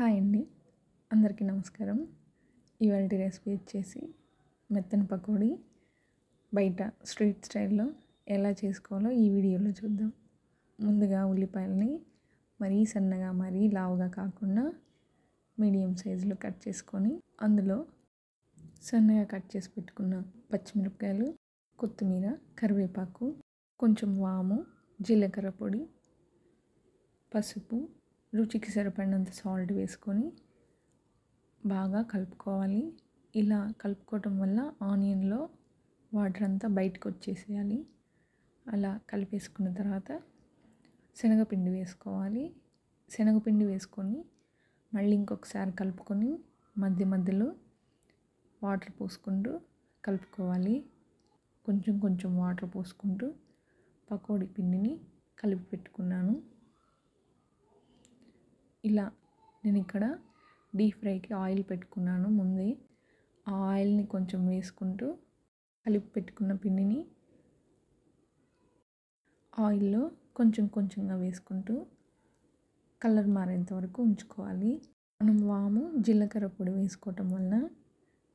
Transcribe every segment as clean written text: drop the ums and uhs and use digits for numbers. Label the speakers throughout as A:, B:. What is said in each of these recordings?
A: Hi అండి, అందరికీ నమస్కారం. ఇవాల్టి రెసిపీ వచ్చేసి మెత్తని పకోడీ బయట స్ట్రీట్ స్టైల్లో ఎలా చేసుకోవాలో ఈ వీడియోలో చూద్దాం. ముందుగా ఉల్లిపాయలని మరీ సన్నగా మరీ లావుగా కాకుండా మీడియం సైజులో కట్ చేసుకొని అందులో సన్నగా కట్ చేసి పెట్టుకున్న పచ్చిమిరపకాయలు, కొత్తిమీర, కరివేపాకు, కొంచెం వాము, జీలకర్ర పొడి, పసుపు, రుచికి సరిపడినంత సాల్ట్ వేసుకొని బాగా కలుపుకోవాలి. ఇలా కలుపుకోవటం వల్ల ఆనియన్లో వాటర్ అంతా బయటకు వచ్చేసేయాలి. అలా కలిపేసుకున్న తర్వాత శనగపిండి వేసుకోవాలి. శనగపిండి వేసుకొని మళ్ళీ ఇంకొకసారి కలుపుకొని మధ్య మధ్యలో వాటర్ పోసుకుంటూ కలుపుకోవాలి. కొంచెం కొంచెం వాటర్ పోసుకుంటూ పకోడీ పిండిని కలిపి పెట్టుకున్నాను. ఇలా నేను ఇక్కడ డీప్ ఫ్రైకి ఆయిల్ పెట్టుకున్నాను. ముందే ఆ ఆయిల్ని కొంచెం వేసుకుంటూ కలిపి పెట్టుకున్న పిండిని ఆయిల్లో కొంచెం కొంచెంగా వేసుకుంటూ కలర్ మారేంత వరకు ఉంచుకోవాలి. మనం వాము, జీలకర్ర పొడి వేసుకోవటం వలన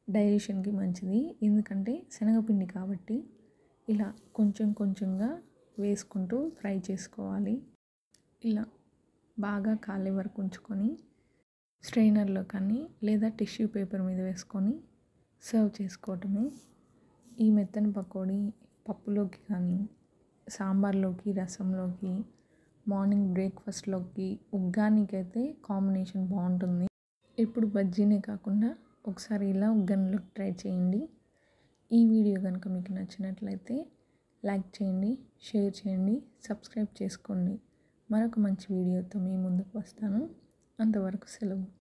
A: డైజెషన్కి మంచిది. ఎందుకంటే శనగపిండి కాబట్టి ఇలా కొంచెం కొంచెంగా వేసుకుంటూ ఫ్రై చేసుకోవాలి. ఇలా బాగా కాలే వరకు ఉంచుకొని స్ట్రైనర్లో కానీ లేదా టిష్యూ పేపర్ మీద వేసుకొని సర్వ్ చేసుకోవటమే. ఈ మెత్తని పకోడీ పప్పులోకి కానీ, సాంబార్లోకి, రసంలోకి, మార్నింగ్ బ్రేక్ఫాస్ట్లోకి, ఉగ్గానికైతే కాంబినేషన్ బాగుంటుంది. ఎప్పుడు బజ్జీనే కాకుండా ఒకసారి ఇలా ఉగ్గానిలోకి ట్రై చేయండి. ఈ వీడియో కనుక మీకు నచ్చినట్లయితే లైక్ చేయండి, షేర్ చేయండి, సబ్స్క్రైబ్ చేసుకోండి. మరొక మంచి వీడియోతో మీ ముందుకు వస్తాను. అంతవరకు సెలవు.